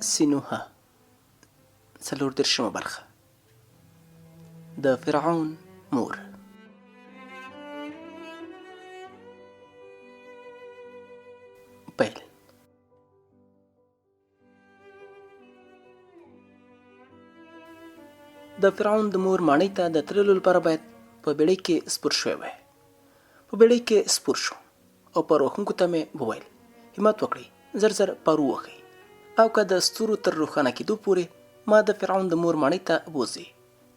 سینوها 34 برخه د فرعون مور. پیل. د فرعون د مور ماڼۍ ته د تللو لپاره باید په بیړۍ کې سپور شوی وای. په بیړۍ کې سپور شو او په روښونکو ته مې وویل همت وکړئ، زر زر پارو وهئ او که د ستورو تر روښانه کېدو پورې ما د فرعون د مور ماڼۍ ته بوځئ،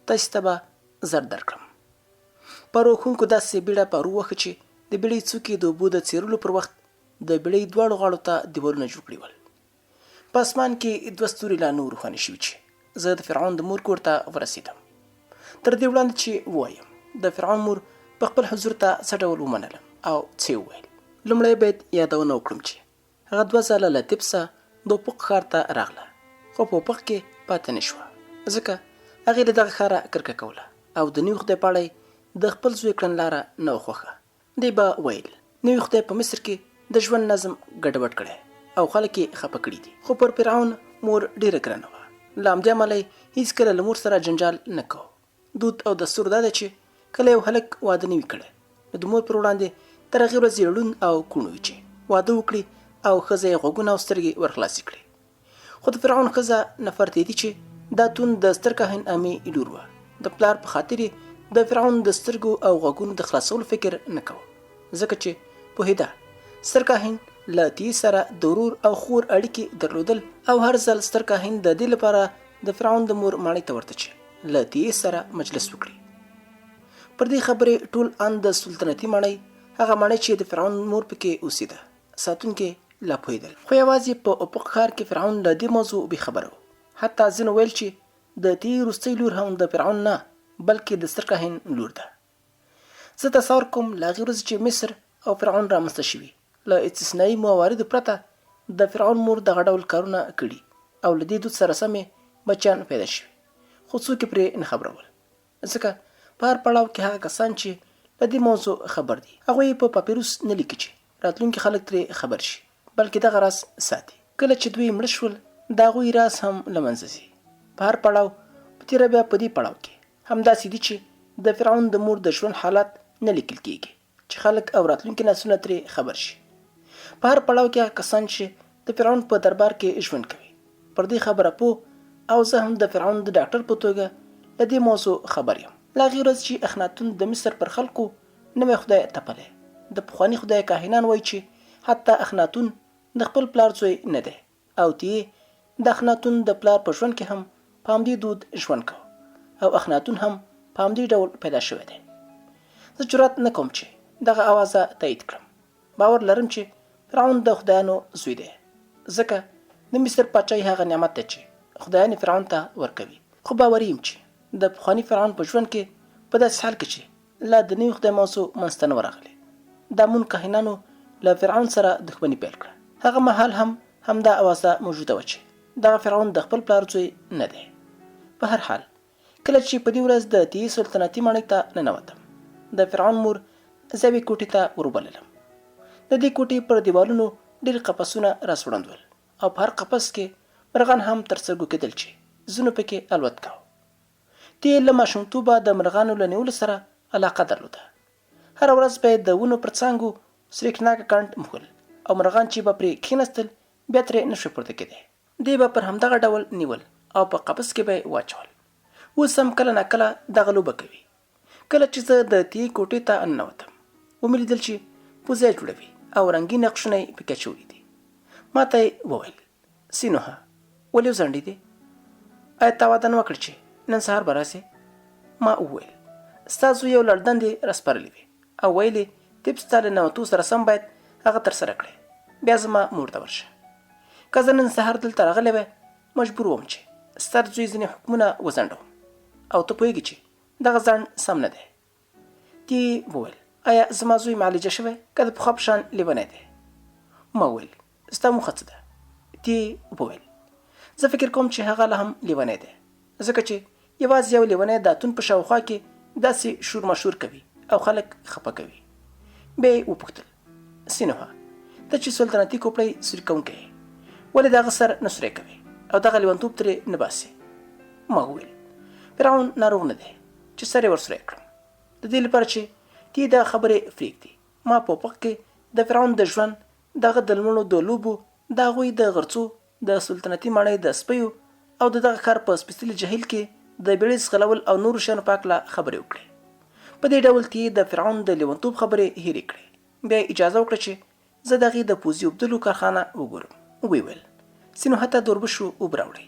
تاسې ته به زر درکړم. په روښونکو داسې بیړه پارو وهه چې د بیړۍ څوکې د اوبو د څیرلو پر وخت د بیړۍ دواړو غاړو ته دیوالونه جوړ کړي ول. په اسمان کې 2 ستوري لا نور روښانه شوي چې زه د فرعون د مور کور ته ورسېدم. تر دې وړاندې چې ووایم د فرعون مور په خپل حضور ته څه ډول ومنلم او څه وویل. لومړی باید یادونه وکړم چې هغه 2 ځله له طبسه د اوپق ښار ته راغله، خو په اوپق کې پاتې نه شوه ځکه هغې له دغه ښاره کرکه کوله او د نوي خدای په اړه د خپل زوی کړنلاره نه وه خوښه. دی به ویل نوي خدای په مصر کې د ژوند نظم ګډوډ کړی او خلک یې خفه کړي دي. خو پر فرعون مور ډېره ګرانه وه. له همدې امله یې هېڅکله له مور سره جنجال نه کوه. دود او دستور دا ده چې کله یو هلک واده نه وي کړی نو د مور پر وړاندې تر هغې ورځې ړوند او کوڼ وي چې واده وکړي او ښځه یې غوږونه او سترګې ورخلاصې کړي. خو د فرعون ښځه نفرت دي چې دا تون د ستر کاهن امې لور وه. د پلار په خاطر یې د فرعون د سترګو او غوږونو د خلاصولو فکر نه کوه ځکه چې پوهېده ستر کاهن له تیې سره د ورور او خور اړیکې درلودل او هر ځل ستر کاهن د دې لپاره د فرعون د مور ماڼۍ ته ورته چې له تیې سره مجلس وکړي. پر دې خبرې ټول ان د سلطنتي ماڼۍ هغه ماڼۍ چې د فرعون مور پکې اوسېده ساتونکي لا پوهېدل. خو یوازې په اوپق ښار کې فرعون له دې موضوع بېخبره و. حتی ځینو ویل چې د تیې وروستۍ لور هم د فرعون نه بلکې د ستر کاهن لور ده. زه تصور کوم له هغې ورځې چې مصر او فرعون رامنځته شوي له استثنایي مواردو پرته د فرعون مور دغه ډول کارونه کړي او له دې دود سره سمې بچیان پیدا شوي، خو څوک یې پرې نه خبرول ځکه په هر پړاو کې هغه کسان چې له دې موضوع خبر دي هغوی په پاپیروس نه لیکي چې راتلونکي خلک ترې خبر شي، بلکې دغه راز ساتي. کله چې دوی مړه شول د هغوی راز هم له منځه ځي. په هر پړاو په تېره بیا په دې پړاو کې همداسې دي چې د فرعون د مور د ژوند حالات نه لیکل کېږي چې خلک او راتلونکي نسلونه ترې خبر شي. په هر پړاو کې هغه کسان چې د فرعون په دربار کې ژوند کوي پر دې خبره پوه او زه هم د فرعون د ډاکټر په توګه له دې موضوع خبر یم. له هغې ورځې چې اخناتون د مصر پر خلکو نوی خدای تپلی. د پخواني خدای کاهنان وایي چې حتی اخناتون د خپل پلار زوی نه دی او تیې د اخناتون د پلار په ژوند کې هم په همدې دود ژوند کوه او اخناتون هم په همدې ډول پیدا شوی دی. زه جرأت نه کوم چې دغه اوازه تایید کړم. باور لرم چې فرعون د خدایانو زوی دی ځکه د مصر پاچاهي هغه نعمت دی چې خدایان فرعون ته ورکوي. خو باوري یم چې د پخواني فرعون په ژوند کې په داسې حال کې چې لا د نوي خدای موضوع منځته نه ورغلی دا مون کاهنانو له فرعون سره دښمني پیل کړه. هغه مهال هم همدا اوازه موجوده وه چې دغه فرعون د خپل پلار زوی نه دی. په هر حال کله چې په دې ورځ د تیې سلطنتي ماڼۍ ته ننوتم د فرعون مور زاویې کوټې ته وربللم. د دې کوټې پر دیوالونو ډېر قفسونه راسوړند ول او په هر قفس کې مرغان هم تر سترګو کېدل چې ځینو پکې الوت کوه. تیې له ماشومتوبه د مرغانو له نیولو سره علاقه درلوده. هره ورځ به یې د ونو پر څانګو سریښناکه کنډ مښل او مرغان چې به پرې کښېنستل بیا ترې نه شوی پورته کېدی. دی به پر همدغه ډول نیول او په قفس کې به یې واچول. اوس هم کله ناکله دغه لوبه کوي. کله چې زه د تیې کوټې ته ننوتم ومې لیدل چې پوزه جوړوي او رنګین نقشونه یې پکې اچولي دي. ما ته یې وویل سینوها ولې وځنډېدې؟ ایا تا واده نه وکړ چې نن سهار به راسې؟ ما وویل ستا زوی یو لړدندې راسپارلې وې او ویل یې طب ستا له ننوتو سره سم باید هغه ترسره کړې، بیا زما مور ته ورشه. که زه نن سهار دلته راغلی وی مجبور وم چې ستر زوی ځینې حکمونه وځنډوم او ته پوهېږې چې دغه ځنډ سم نه دی. دې وویل آیا زما زوی معالجه شوی که د پخوا په شان لیونی دی؟ ما وویل ستا موخه څه ده؟ دې وویل زه فکر کوم چې هغه لا هم لیونی دی ځکه چې یوازې یو لیونی د اتون په شاوخوا کې داسې شور مشور کوي او خلک خفه کوي. بیا یې وپوښتل سینوها ته چې سلطنتي کوپړۍ سوري کوونکی یې ولې د هغه سر نه سوری کوې او دغه لیونتوب ترې نه باسي. ما وویل فرعون ناروغ نه دی چې سر یې ورسره کړم، د دې لپاره چې تی دا خبرې پرېږدي. ما په پخ کې د فرعون د ژوند، دغه د لمړو د لوبو، د هغوی د غرڅو، د سلطنتي ماڼۍ د سپیو او د دغه ښار په سپېڅلي جهیل کې د بیړۍ ځغلول او نورو شیانو په هکله خبرې وکړې. په دې ډول تی د فرعون د لیونتوب خبرې هېرې کړې. بیا یې اجازه وکړه چې زه د هغې د پوځي اوبدلو کارخانه وګورم. ویې ویل سینو حتی د اوربشو اوبه راوړئ.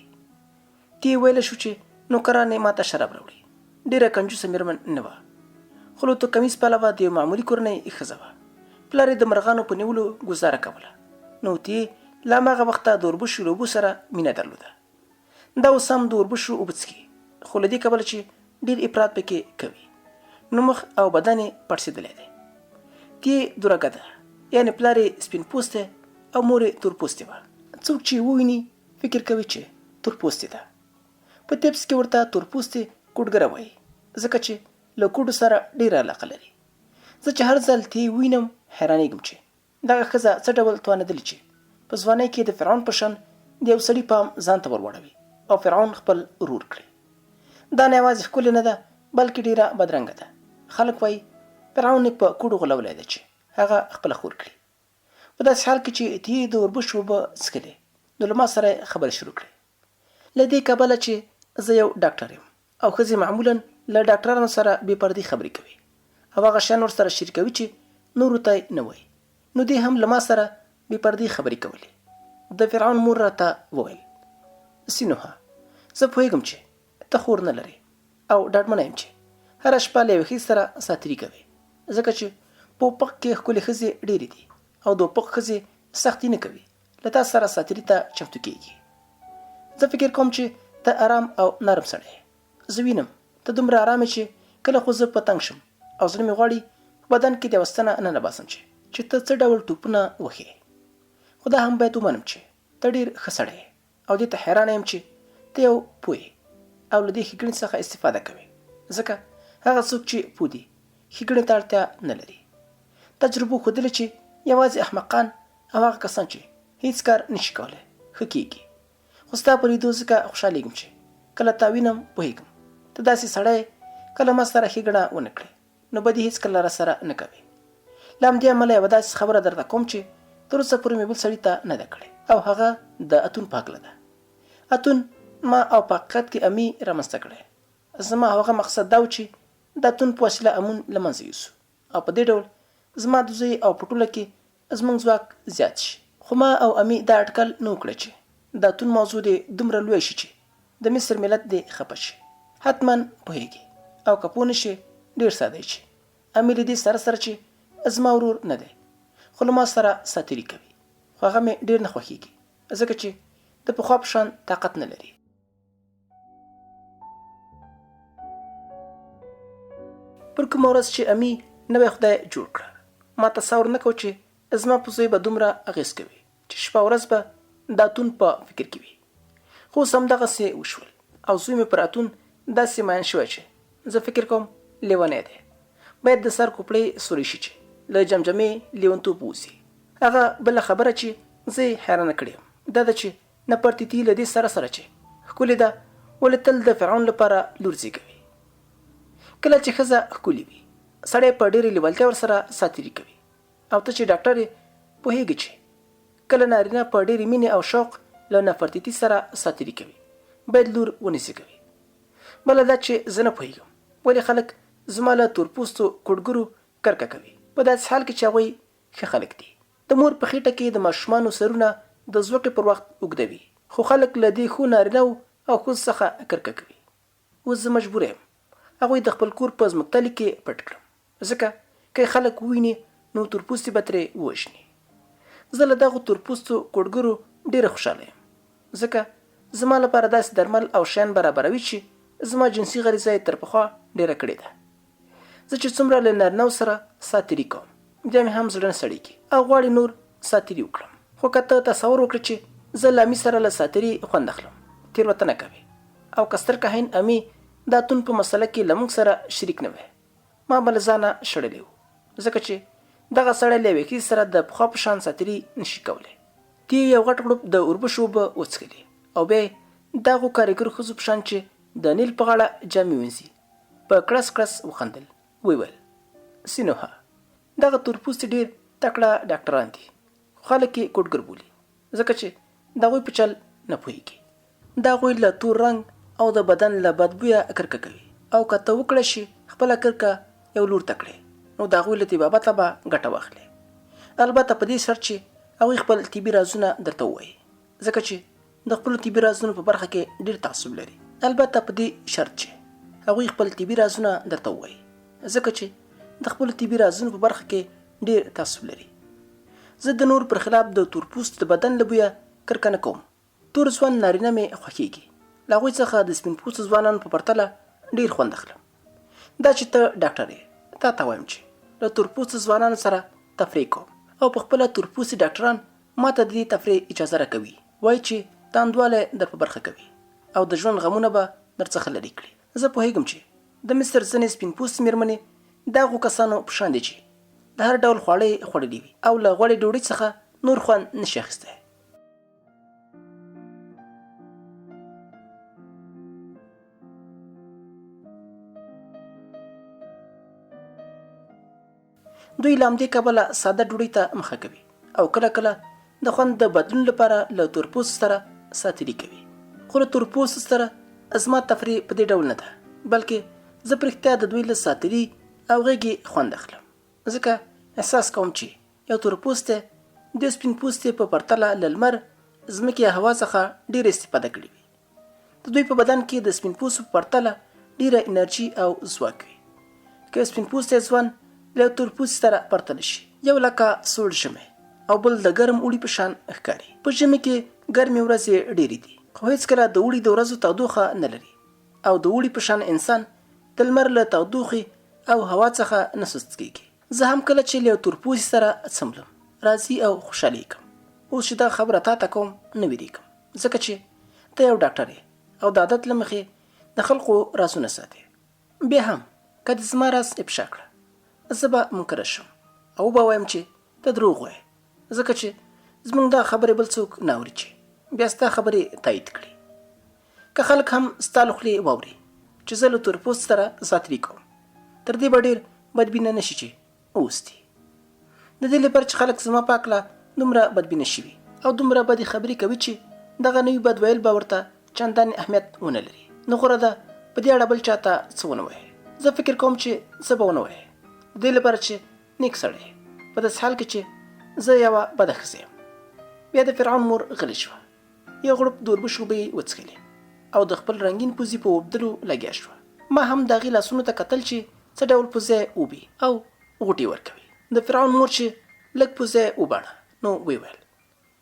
تی یې ویلی شو چې نوکران یې ماته شراب راوړي. ډېره کنجوسه مېرمن نه وه، خو له توکمیز په علاوه د یو معمولي کورنۍ ښځه وه. پلار یې د مرغانو په نیولو ګزاره کوله، نو تی له هماغه وخته د اوربشو له اوبو سره مینه درلوده. دا اوس هم د اوربشو اوبه څښي، خو له دې کبله چې ډېر افراط پکې کوي، نو مخ او بدن یې پړسېدلی دی. تی دورګه ده، یعنې پلار یې سپین پوستی او مور یې تور پوستې وه. څوک چې وویني فکر کوي چې تور پوستې ده. په تبس کې ورته تور پوستې کوډګره وایي، ځکه چې له کوډو سره ډېره علاقه لري. زه چې هر ځل تی وینم حیرانېږم چې دغه ښځه څه ډول توانېدلې چې په ځوانۍ کې د فرعون په شان د یو سړي پام ځان ته ورواړوي او فرعون خپل ورور کړي. دا نه یوازې ښکلې نه ده، بلکې ډېره بدرنګه ده. خلک وایي فرعون یې په کوډو غولولی ده چې هغه خپله خور کړي. په داسې حال کې چې تی د اوربشو اوبه څښلې، نو له ما سره یې خبرې شروع کړې. له دې کبله چې زه یو ډاکټر یم او ښځې معمولا له ډاکټرانو سره بې پردې خبرې کوي او هغه شیان ورسره شریکوي چې نورو ته نه وایي. نو دې هم له ما سره بې پردې خبرې کولې. د فرعون مور راته وویل سینوها، زه پوهېږم چې ته خور نه لرې او ډاډمنه یم چې هره شپه له یوې ښځې سره ساتیري کوې، ځکه چې په اوپق کې ښکلې ښځې ډېرې دي او د اوپق ښځې سختي نه کوي، له تا سره ساتیري ته چمتو کېږي. زه فکر کوم چې ته آرام او نرم سړی یې. زه وینم ته دومره آرام یې چې کله خو زه په تنګ شم او زړه مې غواړي په بدن کې د یوه ستنه ننباسم چې ته څه ډول ټوپونه وهې. خو دا هم باید ومنم چې ته ډېر ښه سړی یې او دې ته حیرانه یم چې ته یو پوه یې او له دې ښېګڼې څخه استفاده کوې، ځکه هغه څوک چې پوه دي ښېګڼې ته اړتیا نه لري. تجربو ښودلې چې یوازې احمقان او هغه کسان چې هیڅ کار نشي کولی ښه کېږي. خو ستا په لیدو ځکه خوشحالېږم چې کله تا وینم پوهېږم ته داسې سړی کله ما سره ښېګڼه ونه کړې نو بدي هېڅکله را سره نه کوې. له همدې امله یوه داسې خبره درته کوم چې تر اوسه پورې مې بل سړي ته نه ده کړې، او هغه د اتون په هکله ده. اتون ما او په حقیقت کې امي رامنځته کړی. زما هغه مقصد دا و چې د اتون په وسیله امون له منځه یوسو او په دې ډول زما د زوی او په ټوله کې زموږ ځواک زیات شي. خو ما او امي دا اټکل نه وکړه چې د اتون موضوع دې دومره لوی شي چې د مصر ملت دې خفه شي. حتما پوهېږي او که پوه نه شي ډېر ساده چې امي له دې سره سره چې زما ورور نه دی خو له ما سره ساتیري کوي، خو هغه مې ډېر نه خوښېږي ځکه چې د پخوا په شان طاقت نه لري. پر کومه ورځ چې امي نوی خدای جوړ کړه، ما تصور نه کو چې زما په زوی به دومره اغېز کوي چې شپه ورځ به د اتون په فکر کې وي. خو اوس همدغسې وشول او زوی مې پر اتون داسې مین شوی چې زه فکر کوم لیونی دی. باید د سر کوپړۍ سوري شي چې له جمجمې لیونتوب ووځي. هغه بله خبره چې زه یې حیرانه کړې یم دا ده چې نپرتیتي له دې سره سره چې ښکلې ده ولې تل د فرعون لپاره لور زېږوي. کله چې ښځه ښکلې وي سړی په ډېرې لیوالتیا ورسره ساتیري کوي، او ته چې ډاکټر یې پوهېږي چې کله نارینه په ډېرې مینې او شوق له نفرتیتي سره ساتیري کوي باید لور ونه زېږوي. بله دا چې زه نه پوهېږم ولې خلک زما له تورپوستو کوډګرو کرکه کوي، په داسې حال کې چې هغوی ښه خلک دي. د مور په خېټه کې د ماشومانو سرونه د زوکړې پر وخت اوږدوي، خو خلک له دې ښو نارینهو او ښځو څخه کرکه کوي. اوس زه مجبوره یم هغوی د خپل کور په ځمکتلي کې پټ کړم، ځکه که خلک وویني نو تورپوستي به ترې ووژني. زه له دغو تورپوستو کوډګرو ډېره خوشحاله یم، ځکه زما لپاره داسې درمل او شیان برابروي چې زما جنسي غریزه یې تر پخوا ډېره کړې ده. زه چې څومره له نارینهو سره ساتیري کوم بیا مې هم زړه نه سړېږي او غواړي نور ساتیري وکړم. خو که ته تصور وکړې چې زه له امي سره له ساتیري خوند اخلم تېروتنه کوې، او که ستر کاهن امي د اتون په مسله کې له موږ سره شریک نه وی ما به له ځانه شړلی و، ځکه چې دغه سړی له یوې ښځې سره د پخوا په شان ساتیري نشي کولی. تی یو غټ غړوپ د اوربشو اوبه وڅښلې او بیا دغو کارګرو ښځو په شان چې د نیل په غاړه جامې وینځي په کړس کړس وخندل. ویل سینوها دغه تورپوستي ډېر تکړه ډاکټران دي خو خلک یې کوډګر بولي ځکه چې د هغوی په چل نه پوهېږي. د هغوی له تور رنګ او د بدن له بدبویه کرکه کوي او که ته وکړه شي خپله کرکه یو لور ته کړې نو د هغوی له طبابته به ګټه واخلې. البته په دې شرط چې هغوی خپل طبي رازونه درته ووایي ځکه چې د خپلو طبي رازونو په برخه کې ډېر تعصب لري. البته په دې شرط چې هغوی خپل طبي رازونه درته ووایي ځکه چې د خپلو طبي رازونو په برخه کې ډېر تعصب لري. زه د نور پر خلاف د تورپوست د بدن له بویه کرکه نه کوم. تور ځوان نارینه مې خوښېږي. له هغوی څخه د سپین پوستو ځوانانو په پرتله ډېر خوند اخلم. دا چې ته ډاکټر یې تا ته وایم چې له تورپوستو ځوانانو سره تفریح کوم او په خپله تورپوستي ډاکټران ما ته د دې تفریح اجازه راکوي. وایي چې تاندوالی در په برخه کوي او د ژوند غمونه به در څخه لرې کړي. زه پوهېږم چې د مصر ځینې سپین پوستې مېرمنې د هغو کسانو په شان دي چې د هر ډول خواړه یې خوړلي وي او له غوړې ډوډۍ څخه نور خوند نشي اخیستی. دوی له همدې کبله ساده ډوډۍ ته مخه کوي او کله کله د خوند د بدلون لپاره له تورپوست سره ساتیري کوي. خو له تورپوست سره زما تفریح په دې ډول نه ده بلکې زه په رښتیا د دوی له ساتیري او غېږې خوند اخلم ځکه احساس کوم چې یو تورپوستی د سپین پوستې په پرتله له لمر ځمکې او هوا څخه ډېره استفاده کړې وي. د دوی په بدن کې د سپین پوستو په پرتله ډېره انرژي او ځواک وي. که سپین پوستی ځوان له تورپوستي سره پرتله شي یو لکه سوړ ژمی او بل د ګرم اوړي په شان ښکاري. په ژمي کې ګرمې ورځې ډېرې دي خو هېڅکله د اوړي د ورځو تودوخه نه لري او د اوړي په شان انسان د لمر له تودوخې او هوا څخه نه سست کېږي. زه هم کله چې له یو تورپوستي سره څملم راضي او خوشحالي کوم. اوس چې دا خبره تا ته کوم نه وېرېږم ځکه چې ته یو ډاکټر یې او د عادت له مخې د خلقو رازونه ساتې. بیا هم که دې زما راز افشا کړه زه به منکره شم او به وایم چې ته دروغ وایې ځکه چې زموږ دا خبرې بل څوک نه اوري چې بیا ستا خبرې تایید کړي. که خلک هم ستا له خولې واوري چې زه له تورپوست سره ساتیري کوم تر دې به ډېر بدبینه نه شي چې اوس دي. د دې لپاره چې خلک زما په هکله دومره بدبینه شوي او دومره بدې خبرې کوي چې دغه نوي بد ویل به ورته چندانې اهمیت ونه لري نو غوره ده په دې اړه بل چاته څه ونه وایې. زه فکر کوم چې څه به ونه وایې د دې لپاره چې نیک سړی په داسې حال کې چې زه یوه بده ښځه یم. بیا د فرعون مور غلې شوه. یو غړپ دوربش اوبه یې وڅښلې او د خپل رنګین پوزي په اوبدلو لګیا شوه. ما هم د هغې لاسونو ته کتل چې څه ډول پوزه یې اوبي او غوټې ورکوي. د فرعون مور چې لږ پوزه یې وباړه نو ویل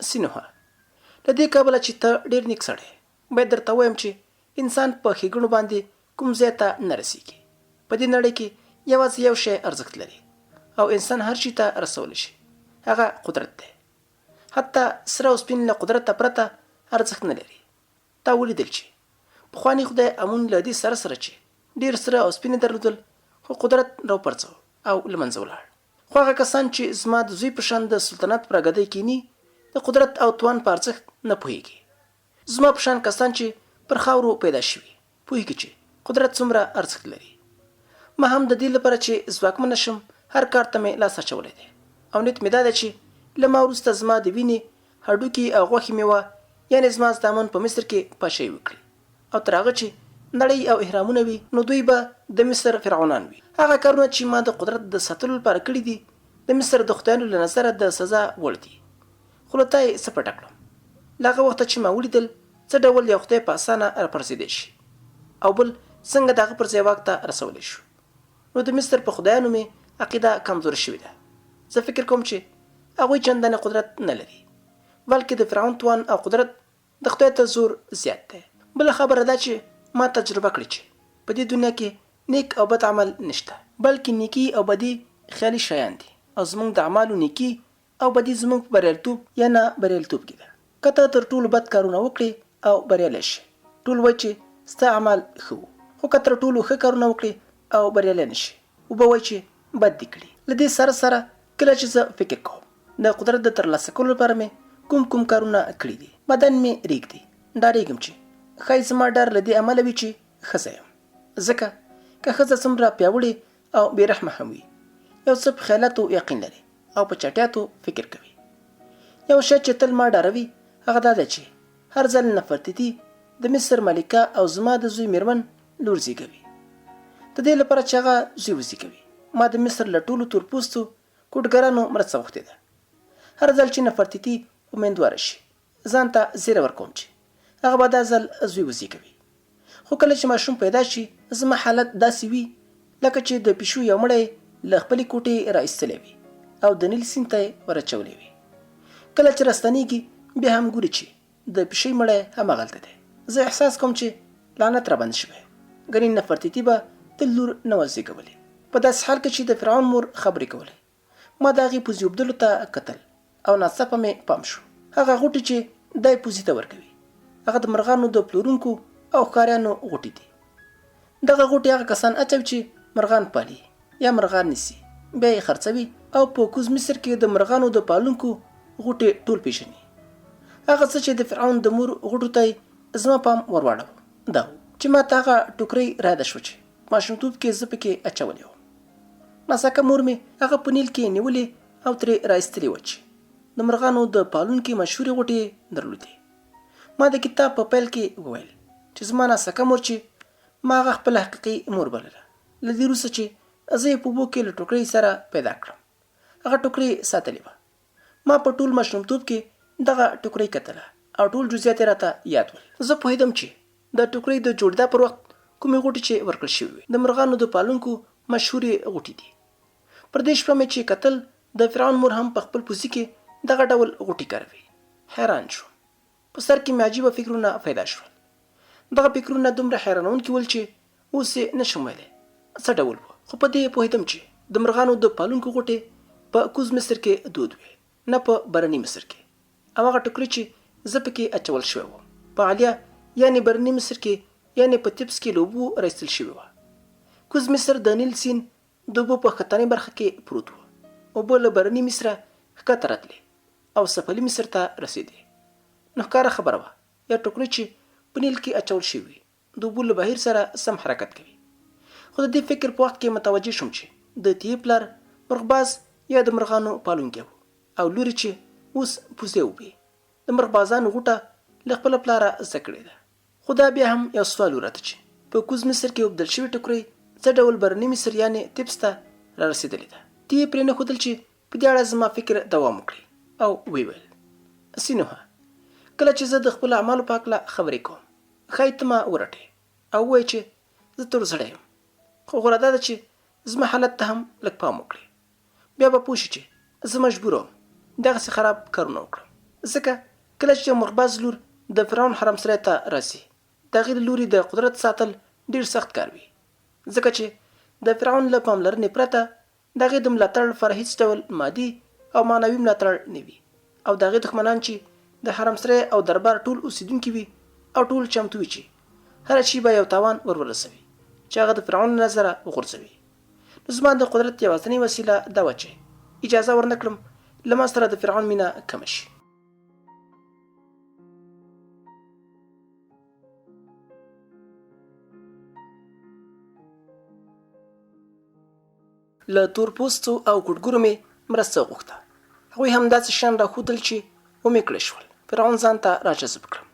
سینوها له دې کبله چې ته ډېر نیک سړی باید درته وایم چې انسان په ښېګڼو باندې کوم ځای ته نه رسېږي. په دې نړۍ کې یوازې یو شی ارزښت لري او انسان هر شي ته رسولی شي هغه قدرت دی. حتی سره او سپین له قدرته پرته ارزښت نه لري. تا ولیدل چې پخواني خدای امون له دې سره سره چې ډېر سره او سپین درلودل خو قدرت راوپرځو او له منځه ولاړ. خو هغه کسان چې زما د زوی په شان د سلطنت پر اګدۍ کیني د قدرت او توان په ارزښت نه پوهېږي. زما په شان کسان چې پر خاورو پیدا شوي پوهېږي چې قدرت څومره ارزښت لري. ما هم د دې لپاره چې ځواکمنه شم هر کار ته مې لاس اچولی دی او نیت مې دا ده چې له ما وروسته زما د وینې هډوکي او غوښې میوه یعنې زما زامن په مصر کې پاشۍ وکړي او تر هغه چې نړۍ او احرامونه وي نو دوی به د مصر فرعونان وي. هغه کارونه چې ما د قدرت د ساتلو لپاره کړي دي د مصر د خدایانو له نظره د سزا وړ دي. خو له تا یې څه پټه کړم. له هغه وخته چې ما ولیدل څه ډول یو خدای په اسانه راپرځېدی شي او بل څنګه د هغه پر ځای واک ته رسولی شو نو د مصر په خدایانو مې عقیده کمزورې شوې ده. زه فکر کوم چې هغوی چندانې قدرت نه لري بلکې د فرعون توان او قدرت د خدای ته زور زیات دی. بله خبره دا چې ما تجربه کړې چې په دې دنیا کې نیک او بد عمل نشته بلکې نیکي او بدي خیالي شیان دي او زموږ د اعمالو نیکي او بدي زموږ په بریالیتوب یا نه بریالیتوب کې ده. که ته تر ټولو بد کارونه وکړې او بریالی شي ټول وایي چې ستا اعمال ښه وو. خو که تر ټولو ښه کارونه وکړې او بریالی نه شي وبه وایي چې بد دي کړي. له دې سره سره کله چې زه فکر کوم د قدرت د ترلاسه کولو لپاره مې کوم کارونه کړي دي بدن مې ریږدي ډارېږم چې ښایي زما ډار له دې امله وي چې ښځه یم. ځکه که ښځه څومره پیاوړې او بې رحمه هم وي، یو څه په خیالاتو یقین لري او په چټیاتو فکر کوي. یو شی چې تل ما ډاروي هغه دا ده چې هر ځل نفرتیتي د مصر ملکه او زما د زوی میرمن لور زیږوي. د دې لپاره چې هغه زوی وزیږوي، ما د مصر له ټولو تورپوستو کوډګرانو مرسته غوښتې ده. هر ځل چې نفرتیتي امیندواره شي، ځان ته زیری ورکوم چې هغه به دا ځل زوی وزیږوي. خو کله چې ماشوم پیدا شي، زما حالت داسې وي لکه چې د پیشو یو مړی له خپلې کوټې راایستلی وي او د نیل سیند ته یې ورچولی وي. کله چې راستنېږي بیا هم ګوري چې د پیشۍ مړی هماغلته دی. زه احساس کوم چې لعنت راباندې شوی، ګنې نفرتیتي به تل لور نه وه زیږولی. په داسې حال کې چې د فرعون مور خبرې کولې، ما د هغې پوزې اوبدلو ته کتل او ناڅاپه مې پام شو هغه غوټې چې دی پوزې ته ورکوي، هغه د مرغانو د پلورونکو او ښکاریانو غوټې دي. دغه غوټې هغه کسان اچوي چې مرغان پالي یا مرغان نیسي، بیا یې خرڅوي او په کوز مصر کې د مرغانو د پالونکو غوټې ټول پیژني. هغه څه چې د فرعون د مور غوټو ته زما پام ورواړو دا و چې ما ته هغه ټوکرۍ رایاده شوه چې ماشومتوب کې زه پکې اچولی وم. ناڅاپه مور مې هغه په نیل کې نیولې او ترې رایستلې وه چې د مرغانو د پالونکي مشهورې غوټې درلودې. ما د کتاب په پیل کې وویل چې زما ناڅاپه مور چې ما هغه خپله حقیقي مور بلله، له دې وروسته چې زه یې په اوبو کې له ټوکرۍ سره پیدا کړم. هغه ټوکرۍ ساتلې وه. ما په ټول ماشومتوب کې دغه ټوکرۍ کتله او ټول جزئیات یې راته یاد ول. زه پوهېدم چې د ټوکرۍ د جوړېدا پر وخت کومې غوټې چې ورکړل شوې وې د مرغانو د پالونکو مشهورې غوټې دي. پر دې شپه مې چې کتل د فرعون مور هم په خپل پوزي کې دغه ډول غوټې کاروي. حیران شوم. په سر کې مې عجیبه فکرونه پیدا شول. دغه فکرونه دومره حیرانونکي ول چې اوس یې نشم ویلی څه ډول وه. خو په دې پوهېدم چې د مرغانو د پالونکو غوټې په کوز مصر کې دود وې، نه په برني مصر کې. او هغه ټوکرۍ چې زه پکې اچول شوی وم په عالیه یعنې برني مصر کې یعنې په تبس کې له اوبو راایستل شوې وه. کوز مصر د نیل سیند د اوبو په ښکتنۍ برخه کې پروت و. اوبه له برني مصره ښکته راتلې او سفلي مصر ته رسېدې. نو ښکاره خبره وه یا ټوکرۍ چې په نیل کې اچول شوي د اوبو له بهیر سره سم حرکت کوي. خو د دې فکر په وخت کې متوجه شوم چې د تیې پلار مرغباز یا د مرغانو پالونکی و او لورې چې اوس پوزې وبې د مرغبازانو غوټه له خپله پلاره زده کړې ده. خو دا بیا هم یو سوال وراته چې په کوز مصر کې اوبدل شوې ټوکرۍ څه ډول برني مصر یعنې تبس ته رارسېدلې ده. تیې پرې نه ښودل چې په دې اړه زما فکر دوام وکړي او ویې ویل سینوها، کله چې زه د خپلو اعمالو په هکله خبرې کوم ښایي ته ما ورټې او ووایې چې زه تور زړی یم. خو غوره دا ده چې زما حالت ته هم لږ پام وکړې. بیا به پوه شي چې زه مجبوره وم دغسې خراب کارونه وکړم. ځکه کله چې مرغباز لور د فرعون حرمسرای ته راسي، د هغې له لوري د قدرت ساتل ډېر سخت کار وي. ځکه چې د فرعون له پاملرنې پرته د هغې د ملاتړ لپاره هېڅ ډول مادي او معنوي ملاتړ نه وي. او د هغې دښمنان چې د حرمسرای او دربار ټول اوسیدونکي وي او ټول چمتو وي چې هره شي به یو تاوان ورسوي چې هغه د فرعون له نظره وغورځوي. نو زما د قدرت یوازینۍ وسیله دا وه چې اجازه ورنه کړم له ما سره د فرعون مینه کمه شي. له تورپوستو او کوډګرو مې مرسته وغوښته. هغوی هم داسې شیان راښودل چې ومې کړی شول فرعون ځان ته راجذب کړم.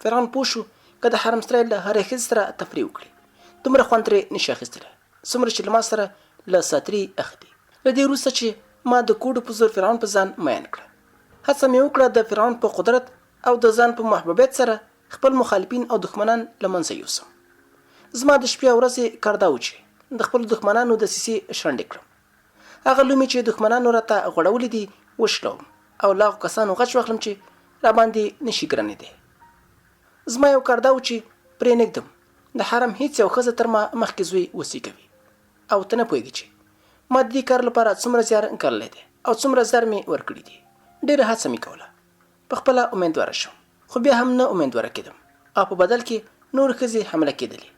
فرعون پوه شو که د حرمسرای له هرې ښځې سره تفریح وکړي دومره خوند ترې نشي اخیستلی څومره چې له ما سره له ساتري اخلي. له دې وروسته چې ما د کوډو په زور فرعون په ځان مین کړه، هڅه مې وکړه د فرعون په قدرت او د ځان په محبوبیت سره خپل مخالفین او دښمنان له منځه یوسم. زما د شپې او ورځې کار دا و چې د خپلو دښمنانو دسیسې شړنډې کړم. هغه لومې چې دښمنانو راته غوړولې دي وشلوم او له هغو کسانو غچ واخلم چې راباندې نشي ګرانېدی. زما یو کار دا و چې پرې نږدم د حرم هیڅ یو ښځه تر ما مخکې زوی وسیږوي. او ته نه پوهېږې چې ما د دې کار لپاره څومره زیار ګاللی دی او څومره زر مې ورکړي دي. ډېره هڅه مې کوله په خپله امیندواره شم، خو بیا هم نه امیندواره کېدم او په بدل کې نور ښځې حمله کېدلې.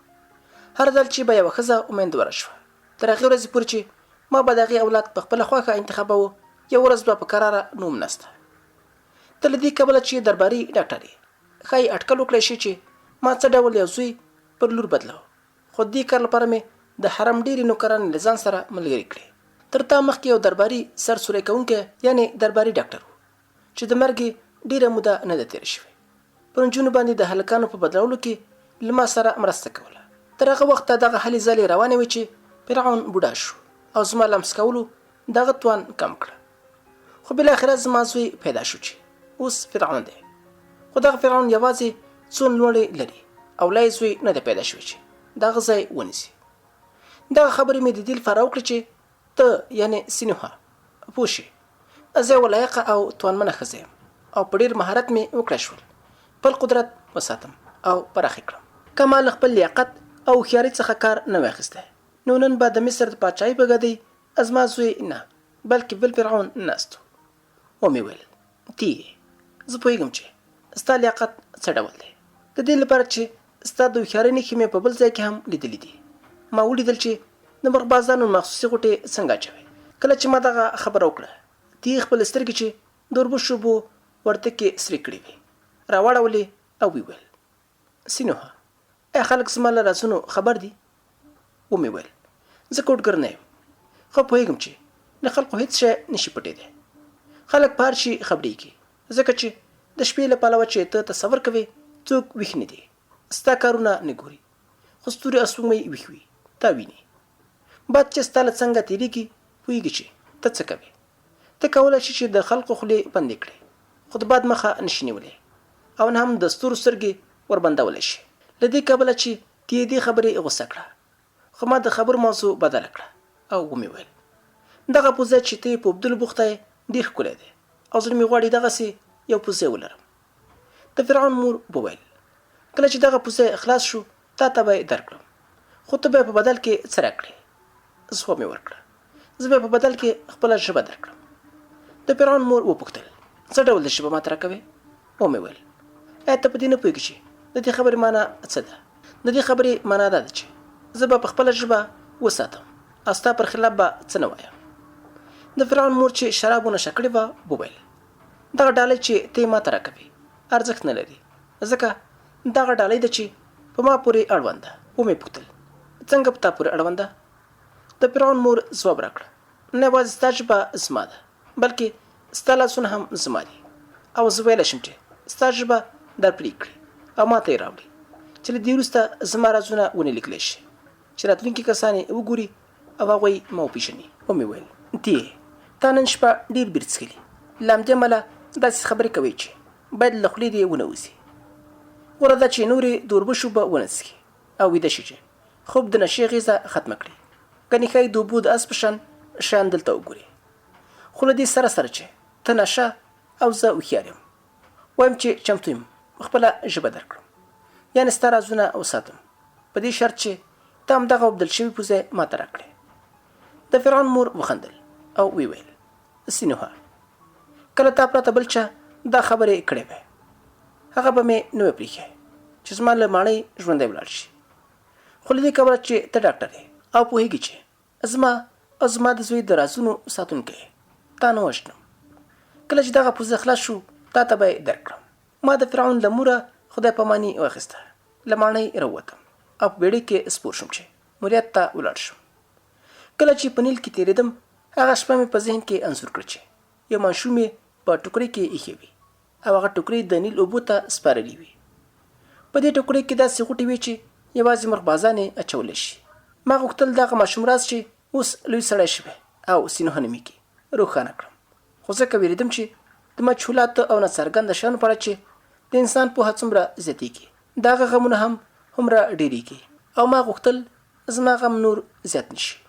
هر ځل چې به یوه ښځه امیندواره شوه تر هغې ورځې پورې چې ما به د هغې اولاد په خپله خوښه انتخابوه یو ورځ به په کراره نوم نسته. ته له دې کبله چې درباري ډاکټر یې ښایي اټکل وکړی شي چې ما څه ډول یو زوی پر لور بدلاو، خو دې کار لپاره مې د حرم ډېرې نوکرانې له ځان سره ملګري کړې. تر تا مخکې یو درباري سر سوری کوونکی یعنې درباري ډاکټر و چې د مرګ ډېره موده نه ده تېره شوې. پر نجونو باندې د هلکانو په بدلولو کې له ما سره مرسته کوله. تر هغه وخته دغه هلې ځلې روانې وې چې فرعون بوډا شو او زما لمس کولو دغه توان کم کړه. خو بالاخره زما زوی پیدا شو چې اوس فرعون دی. خو دغه فرعون یوازې څو لوړې لري او لا یې زوی نه دی پیدا شوی چې دغه ځای ونیسي. دغه خبرې مې د دې لپاره وکړې چې ته یعنې سینوها پوه شې زه یوه لایقه او توانمنه ښځه یم او په ډېر مهارت مې وکړی شول خپل قدرت وساتم او پراخ یې کړم. که ما له خپل لیاقت او هوښیارۍ څخه کار نه وای اخیستی نو نن به د مصر د پاچاهۍ په ګدۍ زما زوی نه بلکې بل فرعون ناست و. ومې ویل تی زه پوهېږم چې ستا لیاقت څه ډول دی، د دې لپاره چې ستا د هوښیارۍ نښې مې په بل ځای کې هم لیدلي دي. ما ولیدل چې د مرغبازانو مخصوصي غوټې څنګه اچوي. کله چې ما دغه خبره وکړه تی خپل سترګې چې د اوربشو بو ورته کې سرې کړې وې راواړولې او ویل سینوها ای خلک زما له رازونو خبر دي؟ ومې ویل زه کوډګر نه یم خو پوهېږم چې له خلکو هېڅ شی نشي پټېدی. خلک په هر شي خبرېږي ځکه چې د شپې له پلوه چې ته تصور کوې څوک ویښ نه دي. ستا کارونه نه ګوري خو ستوري او سپوږمۍ ویښ وي تا ویني. باد چې ستا له څنګه تېرېږي پوهېږي چې ته څه کوې. ته کولی شي چې د خلکو خولې بندې کړې خو د باد مخه نشي نیولی او نه هم د ستورو سترګې وربندولی شي. له دې کبله چې تی دې خبرې غوسه کړه خو ما د خبرو موضوع بدله کړه او ومې ویل دغه پوزه چې ته یې په اوبدلو بوخته یې ډېر ښکلی دی او زړه مې غواړي دغسې یو پوزه ولرم. د فرعون مور وویل کله چې دغه پوزه خلاص شو تا ته به یې درکړم خو ته به یې په بدل کې څه راکړې. زه مې ورکړه زه به یې په بدل کې خپله ژبه درکړم. د فرعون مور وپوښتل څه ډول د ژبه ماته راکوې؟ ومې ویل ایا ته په دې نه پوهېږې چې د دې خبرې معنا څه ده؟ د دې خبرې معنا دا ده چې زه به په خپله ژبه وساتم او ستا پر خلاف به څه نه وایم. د فرعون مور چې شراب ونشه کړې وه وویل دغه ډالۍ چې ته یې ماته راکوې ارزښت نه لري ځکه دغه ډالۍ ده چې په ما پورې اړوند ده. ومې پوښتل څنګه په تا پورې اړوند ده؟ د فرعون مور ځواب راکړه نه یوازې ستا ژبه زما ده بلکې ستا لاسونه هم زما دي او زه ویلی شم چې ستا ژبه در پرې کړي او ما ته یې راوړي چې له دې وروسته زما رازونه ونه لیکلی شي چې راتلونکي کسان یې وګوري او هغوی ما وپېژني. ومې ویل تی تا نن شپه ډېر بیر څښلي له همدې امله داسې خبرې کوې چې باید له خولې دې ونه وځي. غوره ده چې نورې د اوربشو به ونه څښي او ویده شي چې خوب د نشې غېږه ختمه کړي. ګنې ښایي د اوبو د اس په شان شیان دلته وګوري. خو له دې سره سره چې ته نشه او زه هوښیار یم وایم چې چمتو یم خپله ژبه درکړم یعنې ستا رازونه وساتم په دې شرط چې ته همدغه اوبدل شوي پوزه ماته راکړې. د فرعون مور وخندل او ویل سینوها کله تا پرته بل چا دا خبرې کړې وې هغه به مې نه وی پرېښی چې زما له ماڼۍ ژوندی ولاړ شي. خو له دې کبله چې ته ډاکټر یې او پوهېږي چې زما د زوی د رازونو ساتونکی یې تا نه وژنم. کله چې دغه پوزه خلاص شو تا ته به یې درکړم. ما د فرعون له موره خدای پاماني واخیسته له ماڼۍ راووتم او په بیړۍ کې سپور شوم چې موریت ته ولاړ شم. کله چې په نیل کې تېرېدم هغه شپه مې په ذهن کې انځور کړ چې یو ماشوم یې په ټوکرۍ کې ایښی وي او هغه ټوکرۍ د نیل اوبو ته سپارلې وي. په دې ټوکرۍ کې داسې غوټې وي چې یوازې مرغبازان یې اچولی شي. ما غوښتل دغه ماشوم راز چې اوس لوی سړی شوی او سینوها نومېږي روښانه کړم خو ځکه وېرېدم چې د مجهولاتو او ناڅرګنده شیانو په اړه چې د انسان پوهه څومره زیاتېږي د هغه غمونه هم هومره ډېرېږي او ما غوښتل زما غم نور زیات نشي.